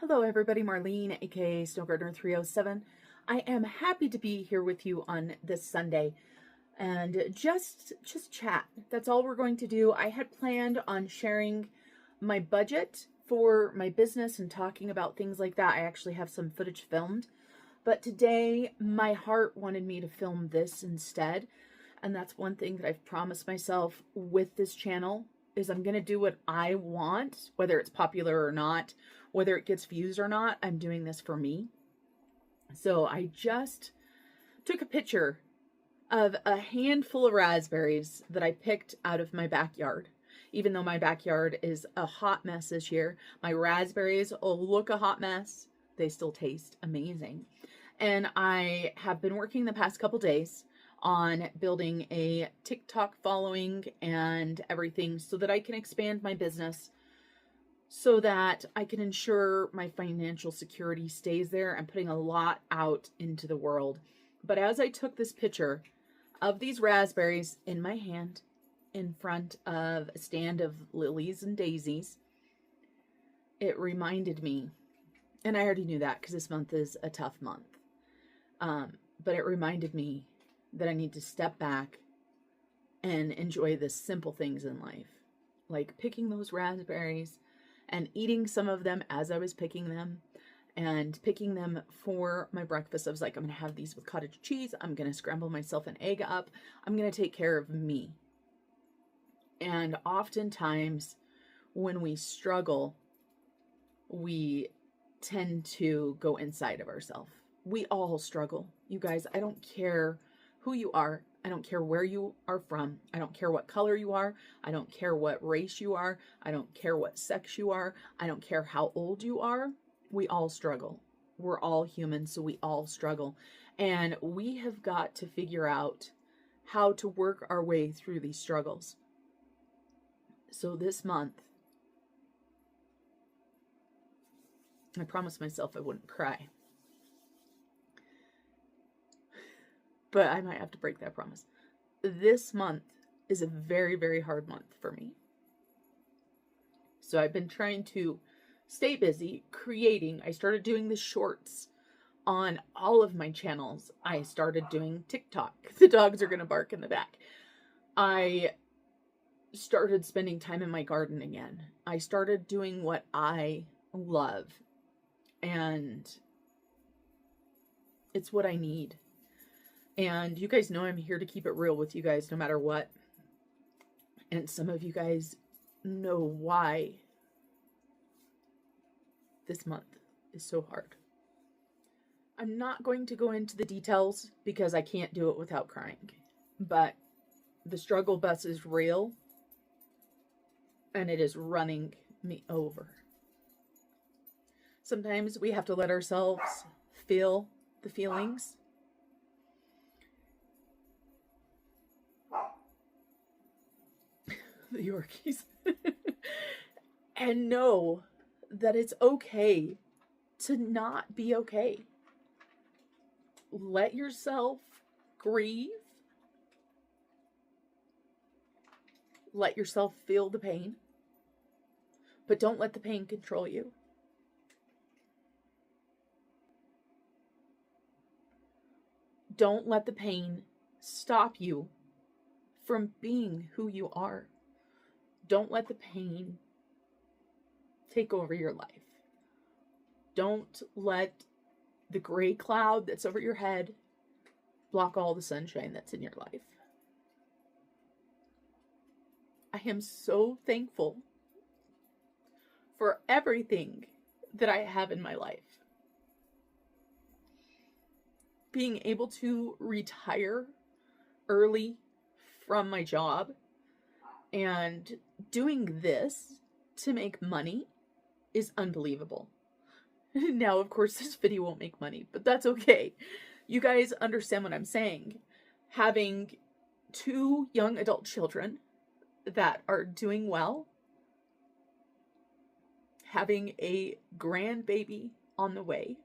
Hello everybody, Marlene, aka Snow Gardener 307. I am happy to be here with you on this Sunday and just chat. That's all we're going to do. I had planned on sharing my budget for my business and talking about things like that. I actually have some footage filmed, but today my heart wanted me to film this instead. And that's one thing that I've promised myself with this channel is I'm going to do what I want, whether it's popular or not, whether it gets views or not. I'm doing this for me. So I just took a picture of a handful of raspberries that I picked out of my backyard. Even though my backyard is a hot mess this year, my raspberries look a hot mess. They still taste amazing. And I have been working the past couple days on building a TikTok following and everything so that I can expand my business, so that I can ensure my financial security stays there. I'm putting a lot out into the world. But as I took this picture of these raspberries in my hand in front of a stand of lilies and daisies, it reminded me, and I already knew that because this month is a tough month, but it reminded me that I need to step back and enjoy the simple things in life, like picking those raspberries and eating some of them as I was picking them, and picking them for my breakfast. I was like, I'm going to have these with cottage cheese. I'm going to scramble myself an egg up. I'm going to take care of me. And oftentimes when we struggle, we tend to go inside of ourselves. We all struggle. You guys, I don't care who you are. I don't care where you are from. I don't care what color you are. I don't care what race you are. I don't care what sex you are. I don't care how old you are. We all struggle. We're all human, so we all struggle. And we have got to figure out how to work our way through these struggles. So this month, I promised myself I wouldn't cry. But I might have to break that promise. This month is a very, very hard month for me. So I've been trying to stay busy creating. I started doing the shorts on all of my channels. I started doing TikTok. The dogs are going to bark in the back. I started spending time in my garden again. I started doing what I love. And it's what I need. And you guys know I'm here to keep it real with you guys no matter what. And some of you guys know why this month is so hard. I'm not going to go into the details because I can't do it without crying. But the struggle bus is real. And it is running me over. Sometimes we have to let ourselves feel the feelings. The Yorkies. And know that it's okay to not be okay. Let yourself grieve. Let yourself feel the pain. But don't let the pain control you. Don't let the pain stop you from being who you are. Don't let the pain take over your life. Don't let the gray cloud that's over your head block all the sunshine that's in your life. I am so thankful for everything that I have in my life. Being able to retire early from my job and doing this to make money is unbelievable. Now, of course, this video won't make money, but that's okay. You guys understand what I'm saying. Having 2 young adult children that are doing well, having a grandbaby on the way,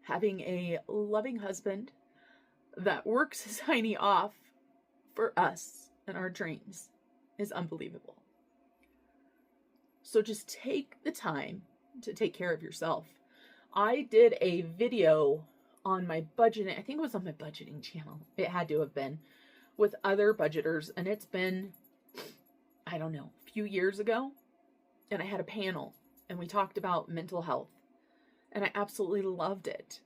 having a loving husband that works his hiney off for us and our dreams is unbelievable. So just take the time to take care of yourself. I did a video on my budgeting, I think it was on my budgeting channel. It had to have been, with other budgeters, and it's been, I don't know, a few years ago. And I had a panel and we talked about mental health, and I absolutely loved it.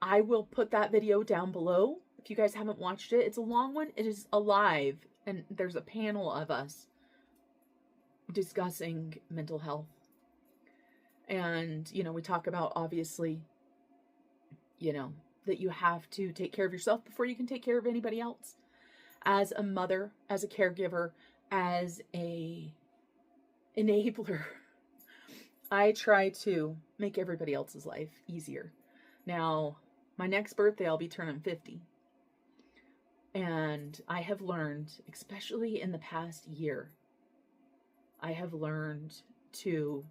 I will put that video down below if you guys haven't watched it. It's a long one. It is alive, and there's a panel of us discussing mental health. And, you know, we talk about, obviously, you know, that you have to take care of yourself before you can take care of anybody else. As a mother, as a caregiver, as a enabler, I try to make everybody else's life easier. Now, my next birthday, I'll be turning 50. And I have learned, especially in the past year, I have learned to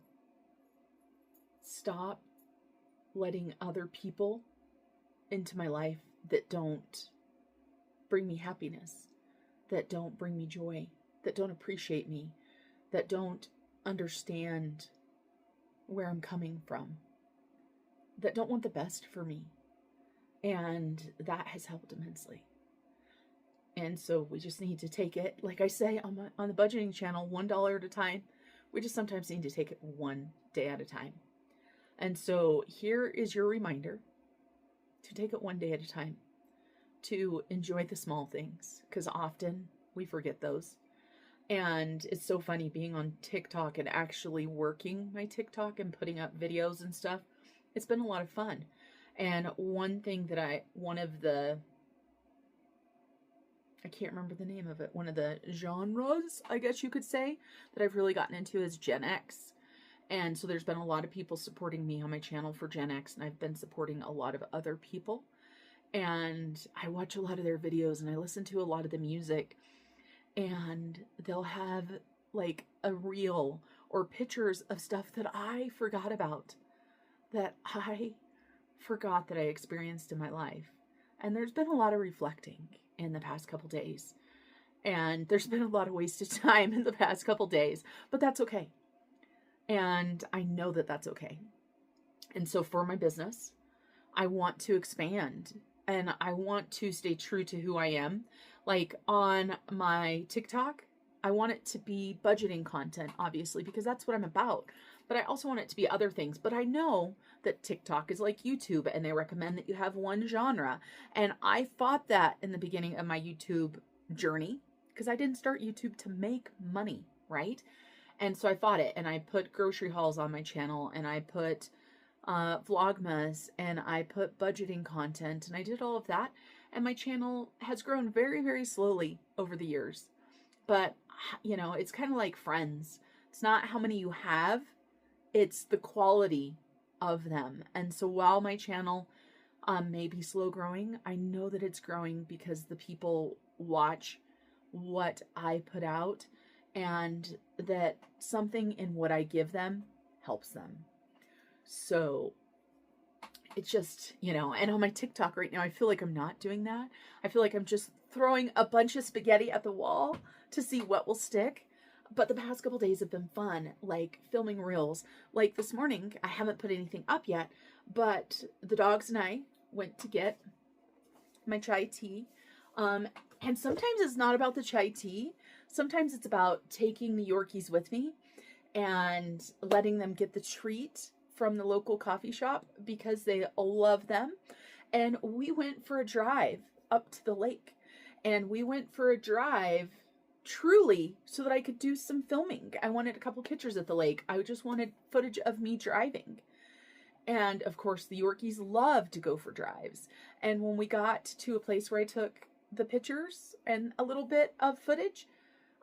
stop letting other people into my life that don't bring me happiness, that don't bring me joy, that don't appreciate me, that don't understand where I'm coming from, that don't want the best for me. And that has helped immensely. And so we just need to take it, like I say on the budgeting channel, $1 at a time. We just sometimes need to take it one day at a time. And so here is your reminder to take it one day at a time, to enjoy the small things, because often we forget those. And it's so funny being on TikTok and actually working my TikTok and putting up videos and stuff. It's been a lot of fun. And one thing that one of the, I can't remember the name of it, one of the genres, I guess you could say, that I've really gotten into is Gen X. And so there's been a lot of people supporting me on my channel for Gen X, and I've been supporting a lot of other people. And I watch a lot of their videos and I listen to a lot of the music, and they'll have like a reel or pictures of stuff that I forgot about, that I forgot that I experienced in my life. And there's been a lot of reflecting in the past couple days. And there's been a lot of wasted time in the past couple days, but that's okay. And I know that that's okay. And so for my business, I want to expand and I want to stay true to who I am. Like on my TikTok, I want it to be budgeting content, obviously, because that's what I'm about. But I also want it to be other things. But I know that TikTok is like YouTube, and they recommend that you have one genre. And I fought that in the beginning of my YouTube journey, because I didn't start YouTube to make money, right? And so I fought it, and I put grocery hauls on my channel, and I put Vlogmas, and I put budgeting content, and I did all of that. And my channel has grown very, very slowly over the years. But, you know, it's kind of like friends. It's not how many you have, it's the quality of them. And so while my channel may be slow growing, I know that it's growing because the people watch what I put out, and that something in what I give them helps them. So it's just, you know, and on my TikTok right now, I feel like I'm not doing that. I feel like I'm just throwing a bunch of spaghetti at the wall to see what will stick. But the past couple days have been fun, like filming reels. Like this morning, I haven't put anything up yet, but the dogs and I went to get my chai tea. And sometimes it's not about the chai tea. Sometimes it's about taking the Yorkies with me and letting them get the treat from the local coffee shop because they love them. And we went for a drive up to the lake. And we went for a drive truly so that I could do some filming. I wanted a couple pictures at the lake. I just wanted footage of me driving. And of course, the Yorkies love to go for drives. And when we got to a place where I took the pictures and a little bit of footage,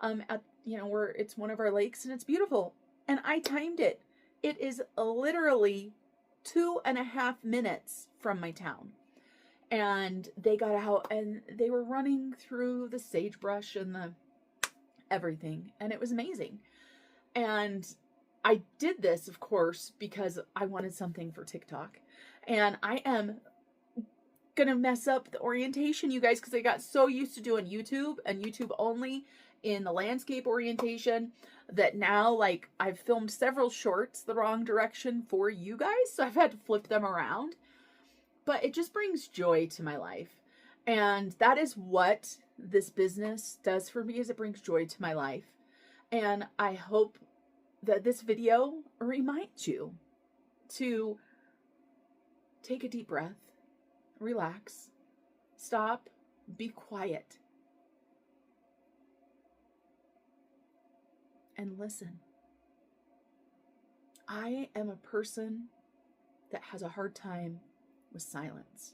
at, you know, where it's one of our lakes and it's beautiful. And I timed it. It is literally 2.5 minutes from my town. And they got out and they were running through the sagebrush and the everything. And it was amazing. And I did this, of course, because I wanted something for TikTok. And I am going to mess up the orientation, you guys, because I got so used to doing YouTube and YouTube only. in the landscape orientation that now, like, I've filmed several shorts the wrong direction for you guys, so I've had to flip them around. But it just brings joy to my life. And that is what this business does for me, is it brings joy to my life. And I hope that this video reminds you to take a deep breath, relax, stop, be quiet, and listen. I am a person that has a hard time with silence.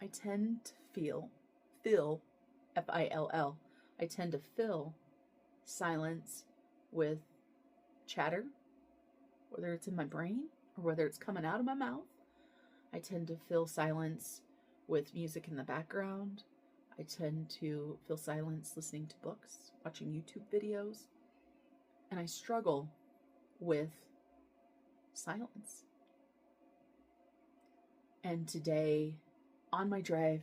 I tend to fill, F-I-L-L. I tend to fill silence with chatter, whether it's in my brain or whether it's coming out of my mouth. I tend to fill silence with music in the background. I tend to fill silence listening to books, watching YouTube videos, and I struggle with silence. And today, on my drive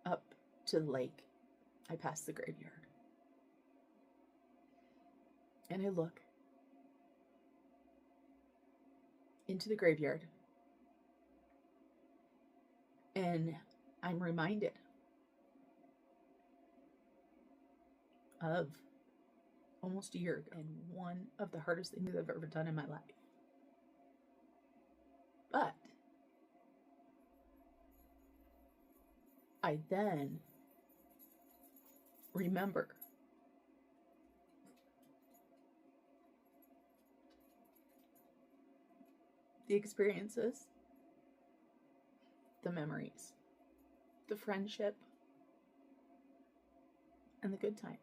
up to the lake, I pass the graveyard. And I look into the graveyard, and I'm reminded of almost a year ago, and one of the hardest things I've ever done in my life. But I then remember the experiences, the memories, the friendship, and the good times.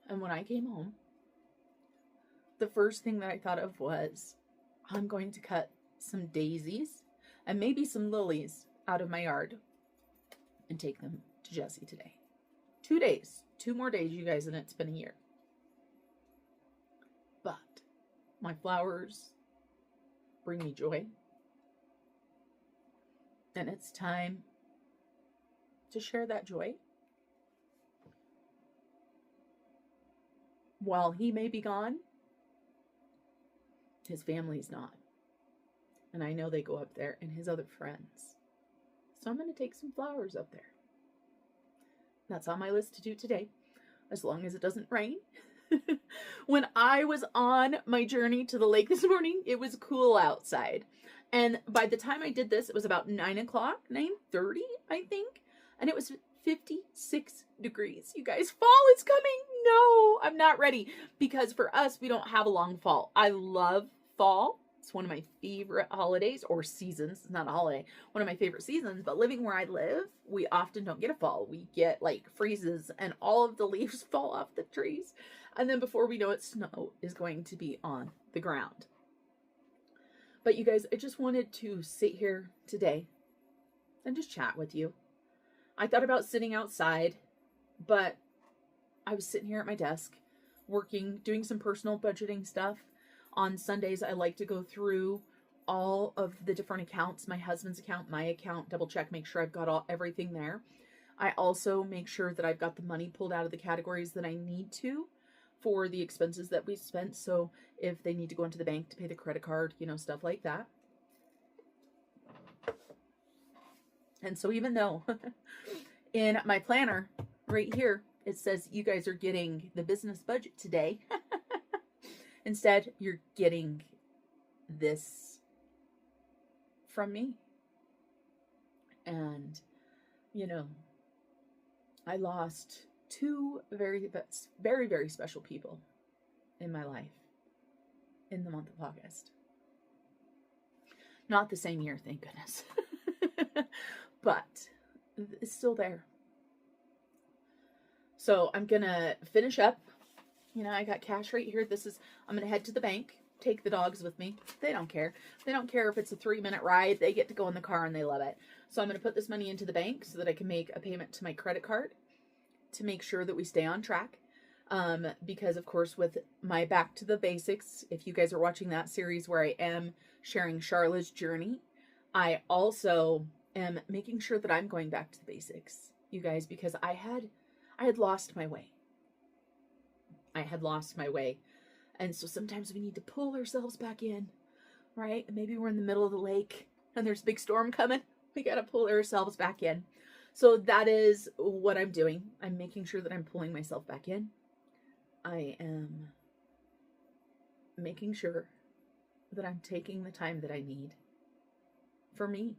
And when I came home, the first thing that I thought of was, I'm going to cut some daisies and maybe some lilies out of my yard and take them to Jessie today. 2 days, 2 more days, you guys, and it's been a year. But my flowers bring me joy. And it's time to share that joy. While he may be gone, his family's not. And I know they go up there, and his other friends. So I'm going to take some flowers up there. That's on my list to do today, as long as it doesn't rain. When I was on my journey to the lake this morning, it was cool outside. And by the time I did this, it was about 9 o'clock, 9:30, I think. And it was 56 degrees. You guys, fall is coming. No, I'm not ready. Because for us, we don't have a long fall. I love fall. It's one of my favorite holidays or seasons. It's not a holiday. One of my favorite seasons. But living where I live, we often don't get a fall. We get like freezes and all of the leaves fall off the trees. And then before we know it, snow is going to be on the ground. But you guys, I just wanted to sit here today and just chat with you. I thought about sitting outside, but I was sitting here at my desk working, doing some personal budgeting stuff. On Sundays, I like to go through all of the different accounts, my husband's account, my account, double check, make sure I've got everything there. I also make sure that I've got the money pulled out of the categories that I need to for the expenses that we spent. So if they need to go into the bank to pay the credit card, you know, stuff like that. And so even though in my planner right here, it says you guys are getting the business budget today, instead you're getting this from me. And, you know, I lost 2 very, very special people in my life in the month of August. Not the same year, thank goodness. But it's still there. So I'm going to finish up. You know, I got cash right here. I'm going to head to the bank, take the dogs with me. They don't care. They don't care if it's a 3-minute ride. They get to go in the car and they love it. So I'm going to put this money into the bank so that I can make a payment to my credit card to make sure that we stay on track. Because of course, with my Back to the Basics, if you guys are watching that series where I am sharing Charlotte's journey, I also am making sure that I'm going back to the basics, you guys, because I had lost my way. I had lost my way. And so sometimes we need to pull ourselves back in, right? Maybe we're in the middle of the lake and there's a big storm coming. We got to pull ourselves back in. So that is what I'm doing. I'm making sure that I'm pulling myself back in. I am making sure that I'm taking the time that I need for me.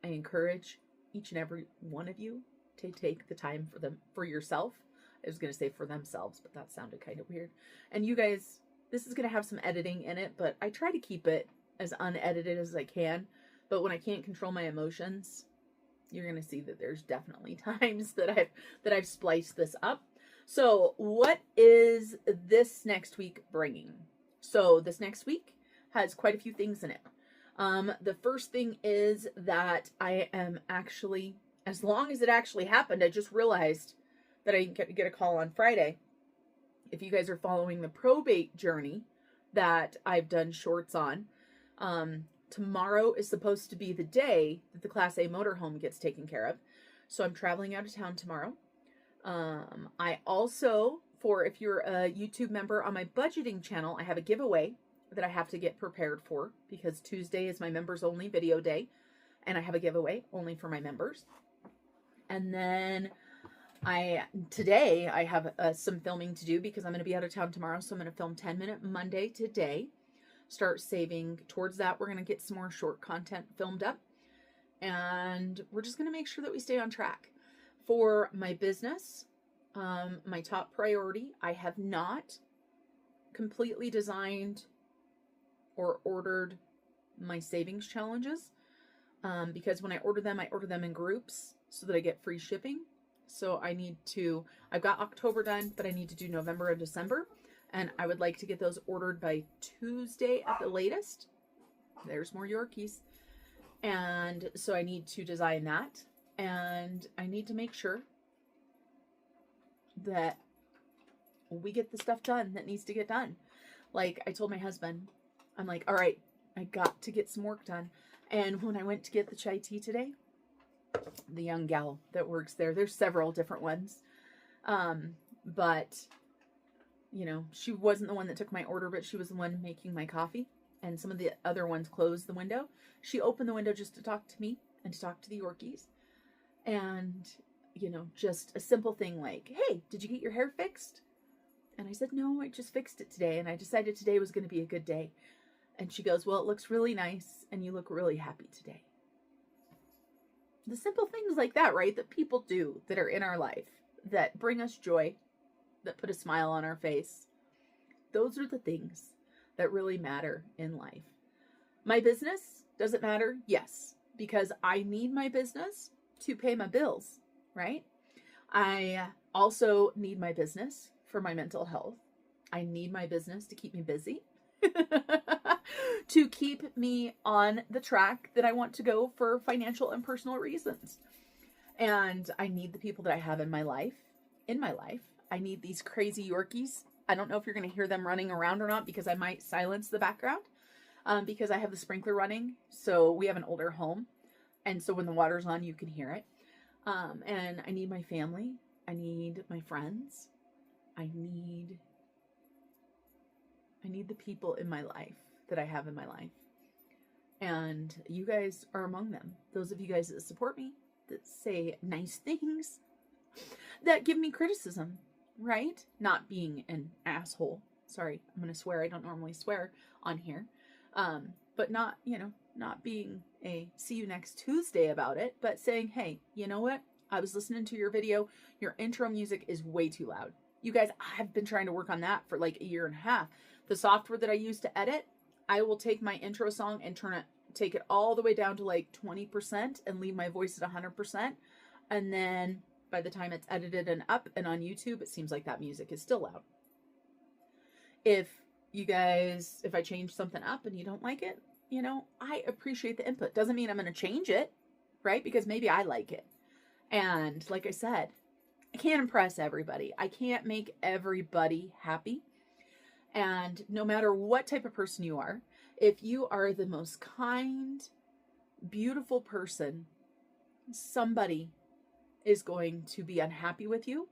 I encourage each and every one of you to take the time for yourself. I was going to say for themselves, but that sounded kind of weird. And you guys, this is going to have some editing in it, but I try to keep it as unedited as I can. But when I can't control my emotions, you're going to see that there's definitely times that I've spliced this up. So what is this next week bringing? So this next week has quite a few things in it. The first thing is that I am actually, as long as it actually happened, I just realized that I didn't get a call on Friday. If you guys are following the probate journey that I've done shorts on, tomorrow is supposed to be the day that the Class A motorhome gets taken care of. So I'm traveling out of town tomorrow. I also, if you're a YouTube member on my budgeting channel, I have a giveaway that I have to get prepared for because Tuesday is my members only video day. And I have a giveaway only for my members. And then today I have some filming to do because I'm going to be out of town tomorrow. So I'm going to film 10-minute Monday today. Start saving towards that. We're going to get some more short content filmed up. And we're just going to make sure that we stay on track. For my business, my top priority, I have not completely designed or ordered my savings challenges. Because when I order them in groups so that I get free shipping. So I've got October done, but I need to do November and December. And I would like to get those ordered by Tuesday at the latest. There's more Yorkies. And so I need to design that. And I need to make sure that we get the stuff done that needs to get done. Like I told my husband, I'm like, all right, I got to get some work done. And when I went to get the chai tea today, the young gal that works there's several different ones. But, you know, she wasn't the one that took my order, but she was the one making my coffee. And some of the other ones closed the window. She opened the window just to talk to me and to talk to the Yorkies. And, you know, just a simple thing like, hey, did you get your hair fixed? And I said, no, I just fixed it today. And I decided today was going to be a good day. And she goes, well, it looks really nice. And you look really happy today. The simple things like that, right? That people do that are in our life, that bring us joy, that put a smile on our face. Those are the things that really matter in life. My business, does it matter? Yes, because I need my business to pay my bills, right? I also need my business for my mental health. I need my business to keep me busy, to keep me on the track that I want to go for financial and personal reasons. And I need the people that I have in my life. I need these crazy Yorkies. I don't know if you're going to hear them running around or not because I might silence the background because I have the sprinkler running. So we have an older home. And so when the water's on, you can hear it. And I need my family. I need my friends. I need the people in my life that I have in my life. And you guys are among them. Those of you guys that support me, that say nice things, that give me criticism, right? Not being an asshole. Sorry, I'm going to swear. I don't normally swear on here. But not being a see you next Tuesday about it, but saying, hey, you know what? I was listening to your video. Your intro music is way too loud. You guys, I've been trying to work on that for like a year and a half. The software that I use to edit, I will take my intro song and take it all the way down to like 20% and leave my voice at 100%. And then by the time it's edited and up and on YouTube, it seems like that music is still loud. If I change something up and you don't like it, I appreciate the input. Doesn't mean I'm going to change it, right? Because maybe I like it. And like I said, I can't impress everybody. I can't make everybody happy. And no matter what type of person you are, If you are the most kind, beautiful person, somebody is going to be unhappy with you.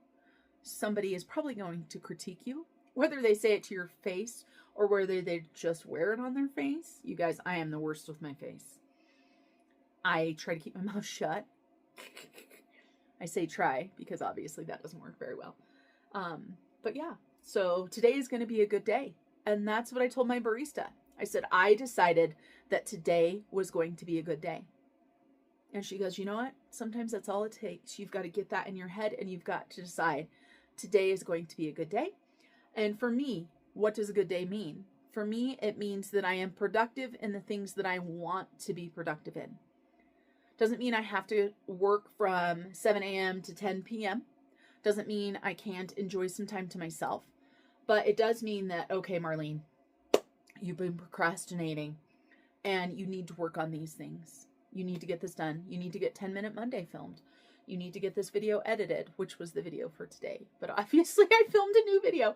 Somebody is probably going to critique you, whether they say it to your face or whether they just wear it on their face. You guys, I am the worst with my face. I try to keep my mouth shut. I say try because obviously that doesn't work very well. But yeah, so today is going to be a good day. And that's what I told my barista. I said, I decided that today was going to be a good day. And she goes, you know what? Sometimes that's all it takes. You've got to get that in your head and you've got to decide today is going to be a good day. And for me, what does a good day mean? For me, it means that I am productive in the things that I want to be productive in. Doesn't mean I have to work from 7 a.m. to 10 p.m. Doesn't mean I can't enjoy some time to myself. But it does mean that, okay, Marlene, you've been procrastinating and you need to work on these things. You need to get this done. You need to get 10-Minute Monday filmed. You need to get this video edited, which was the video for today. But obviously I filmed a new video.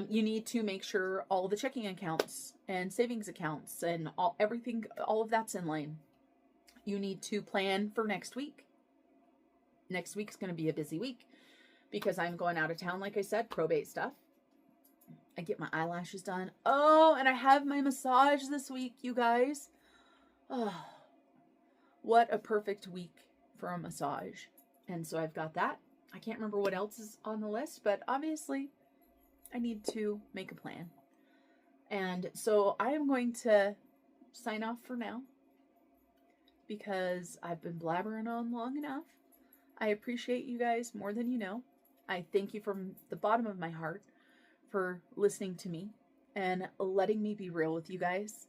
You need to make sure all the checking accounts and savings accounts and everything, all of that's in line. You need to plan for next week. Next week's going to be a busy week because I'm going out of town, like I said, probate stuff. I get my eyelashes done. Oh, and I have my massage this week, you guys. Oh, what a perfect week for a massage. And so I've got that. I can't remember what else is on the list, but obviously I need to make a plan. And so I am going to sign off for now because I've been blabbering on long enough. I appreciate you guys more than you know. I thank you from the bottom of my heart for listening to me and letting me be real with you guys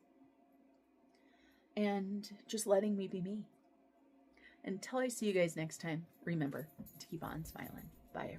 and just letting me be me. Until I see you guys next time, remember to keep on smiling. Bye.